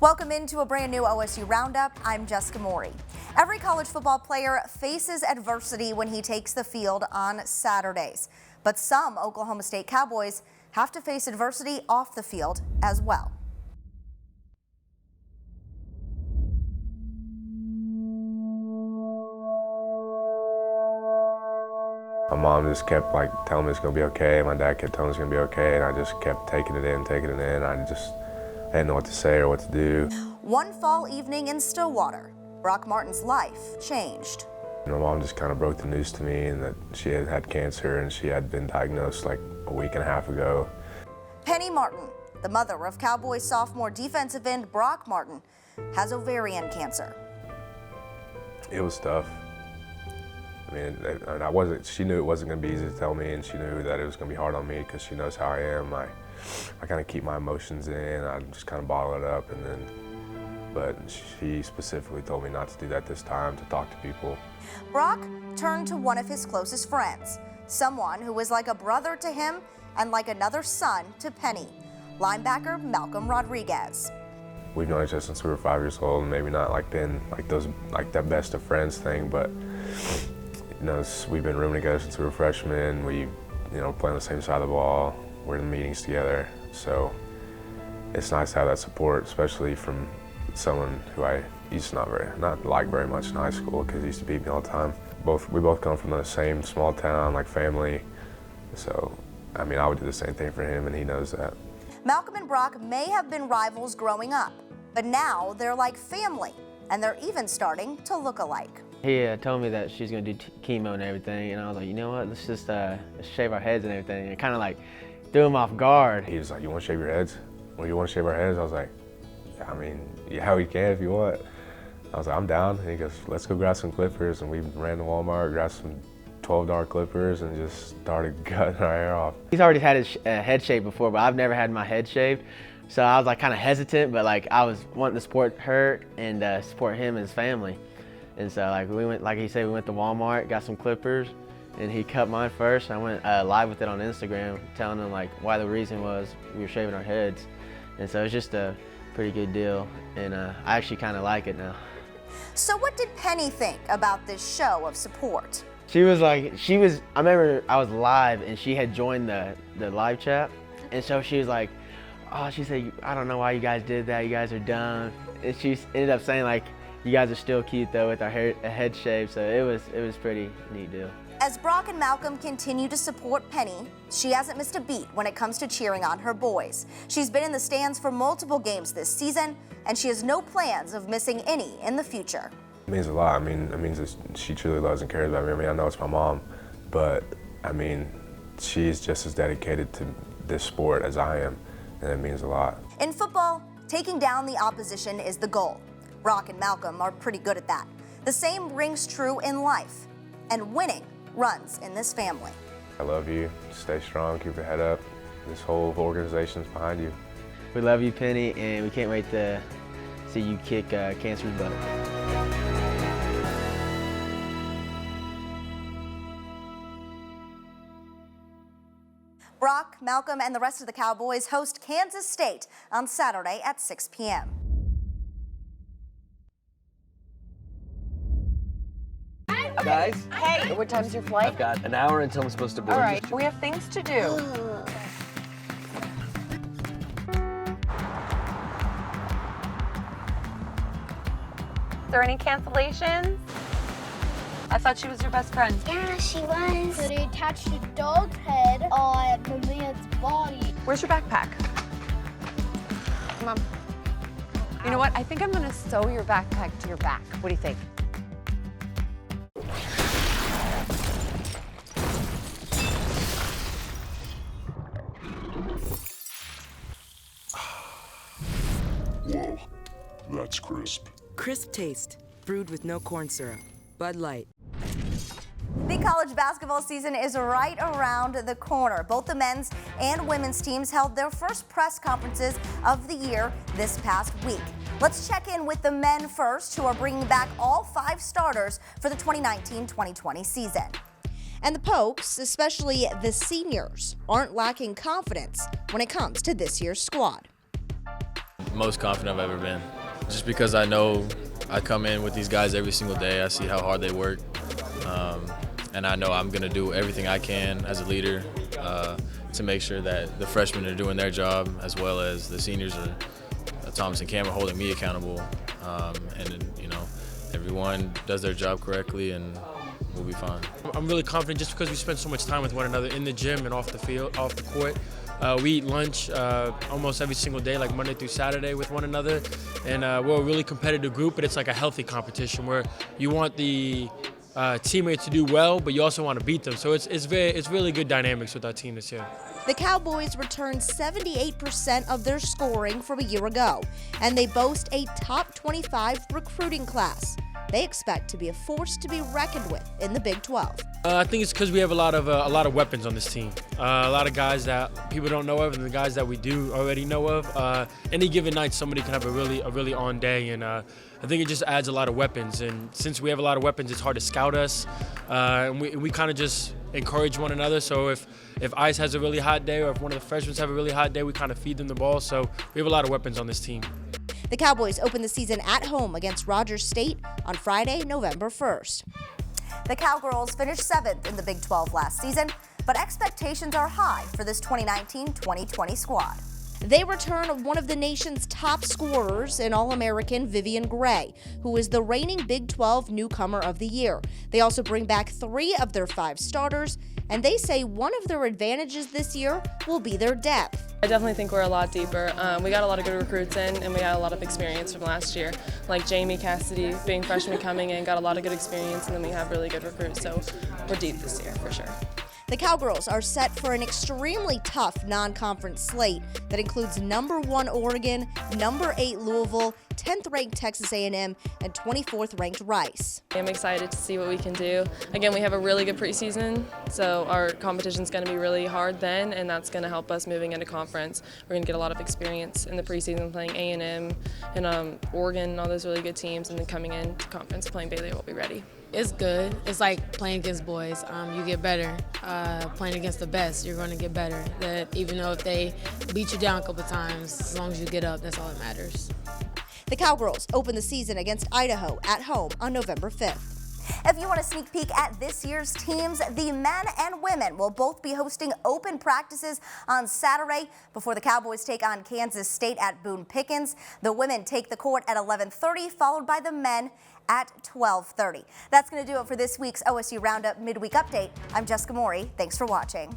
Welcome into a brand new OSU Roundup. I'm Jessica Maury. Every college football player faces adversity when he takes the field on Saturdays. But some Oklahoma State Cowboys have to face adversity off the field as well. My mom just kept telling me it's gonna be okay. My dad kept telling me it's gonna be okay, and I just kept taking it in. I didn't know what to say or what to do. One fall evening in Stillwater, Brock Martin's life changed. My mom just kind of broke the news to me and that she had had cancer and she had been diagnosed like a week and a half ago. Penny Martin, the mother of Cowboys sophomore defensive end Brock Martin, has ovarian cancer. It was tough. I mean, she knew it wasn't gonna be easy to tell me, and she knew that it was gonna be hard on me because she knows how I am. I kind of keep my emotions in, I just kind of bottle it up, but she specifically told me not to do that this time, to talk to people. Brock turned to one of his closest friends, someone who was like a brother to him and like another son to Penny, linebacker Malcolm Rodriguez. We've known each other since we were 5 years old, and maybe not that best of friends thing, but we've been rooming together since we were freshmen. We, play on the same side of the ball. We're in meetings together, so it's nice to have that support, especially from someone who I used to not like very much in high school because he used to beat me all the time. We both come from the same small town, like family, so I mean I would do the same thing for him, and he knows that. Malcolm and Brock may have been rivals growing up, but now they're like family, and they're even starting to look alike. He told me that she's gonna do chemo and everything, and I was like, you know what, let's just shave our heads and everything, and kind of like threw him off guard. He was like, you want to shave your heads? Well, you want to shave our heads? I was like, yeah, I mean, yeah, we can if you want. I was like, I'm down. And he goes, let's go grab some clippers, and we ran to Walmart, grabbed some $12 clippers, and just started cutting our hair off. He's already had his head shaved before, but I've never had my head shaved, so I was like kind of hesitant, but like I was wanting to support her and support him and his family. And so we went, like he said, we went to Walmart, got some clippers, and he cut mine first. I went live with it on Instagram, telling him why the reason was we were shaving our heads. And so it's just a pretty good deal, and I actually kind of like it now. So what did Penny think about this show of support? I remember I was live and she had joined the live chat, and so she was like, oh, she said, I don't know why you guys did that, you guys are dumb. And she ended up saying you guys are still cute though with our head shaved, so it was pretty neat deal. As Brock and Malcolm continue to support Penny, she hasn't missed a beat when it comes to cheering on her boys. She's been in the stands for multiple games this season, and she has no plans of missing any in the future. It means a lot. I mean, it means that she truly loves and cares about me. I mean, I know it's my mom, but I mean, she's just as dedicated to this sport as I am, and it means a lot. In football, taking down the opposition is the goal. Brock and Malcolm are pretty good at that. The same rings true in life, and winning runs in this family. I love you. Stay strong, keep your head up. This whole organization's behind you. We love you, Penny, and we can't wait to see you kick cancer's butt. Brock, Malcolm, and the rest of the Cowboys host Kansas State on Saturday at 6 p.m. Guys, Hey, what time's your flight? I've got an hour until I'm supposed to board. All right, we have things to do. Is there any cancellations? I thought she was your best friend. Yeah, she was. So they attached a dog head on the man's body. Where's your backpack? Mom. You know what? I think I'm gonna sew your backpack to your back. What do you think? Whoa, that's crisp. Crisp taste, brewed with no corn syrup. Bud Light. The college basketball season is right around the corner. Both the men's and women's teams held their first press conferences of the year this past week. Let's check in with the men first, who are bringing back all 5 starters for the 2019-2020 season. And the Pokes, especially the seniors, aren't lacking confidence when it comes to this year's squad. most confident I've ever been. Just because I know I come in with these guys every single day. I see how hard they work. And I know I'm going to do everything I can as a leader to make sure that the freshmen are doing their job, as well as the seniors are, Thomas and Cam, are holding me accountable. And you know, everyone does their job correctly, and we'll be fine. I'm really confident just because we spend so much time with one another in the gym and off the field, off the court. We eat lunch almost every single day, like Monday through Saturday with one another. And we're a really competitive group, but it's like a healthy competition where you want the teammates to do well, but you also want to beat them. So it's really good dynamics with our team this year. The Cowboys returned 78% of their scoring from a year ago, and they boast a top 25 recruiting class. They expect to be a force to be reckoned with in the Big 12. I think it's because we have a lot of weapons on this team. A lot of guys that people don't know of, and the guys that we do already know of. Any given night, somebody can have a really on day, and I think it just adds a lot of weapons. And since we have a lot of weapons, it's hard to scout us, and we kind of just encourage one another. So if Ice has a really hot day, or if one of the freshmen have a really hot day, we kind of feed them the ball. So we have a lot of weapons on this team. The Cowboys open the season at home against Rogers State on Friday, November 1st. The Cowgirls finished 7th in the Big 12 last season, but expectations are high for this 2019-2020 squad. They return one of the nation's top scorers in All-American Vivian Gray, who is the reigning Big 12 Newcomer of the Year. They also bring back 3 of their 5 starters, and they say one of their advantages this year will be their depth. I definitely think we're a lot deeper. We got a lot of good recruits in, and we had a lot of experience from last year. Like Jamie Cassidy, being freshman coming in, got a lot of good experience, and then we have really good recruits, so we're deep this year for sure. The Cowgirls are set for an extremely tough non-conference slate that includes number 1 Oregon, number 8 Louisville, 10th ranked Texas A&M, and 24th ranked Rice. I'm excited to see what we can do. Again, we have a really good preseason, so our competition's going to be really hard then, and that's going to help us moving into conference. We're going to get a lot of experience in the preseason playing A&M and Oregon and all those really good teams, and then coming into conference playing Baylor, we'll be ready. It's good. It's like playing against boys. You get better. Playing against the best, you're going to get better. That even though if they beat you down a couple times, as long as you get up, that's all that matters. The Cowgirls open the season against Idaho at home on November 5th. If you want a sneak peek at this year's teams, the men and women will both be hosting open practices on Saturday before the Cowboys take on Kansas State at Boone Pickens. The women take the court at 11:30, followed by the men at 12:30. That's going to do it for this week's OSU Roundup Midweek Update. I'm Jessica Maury. Thanks for watching.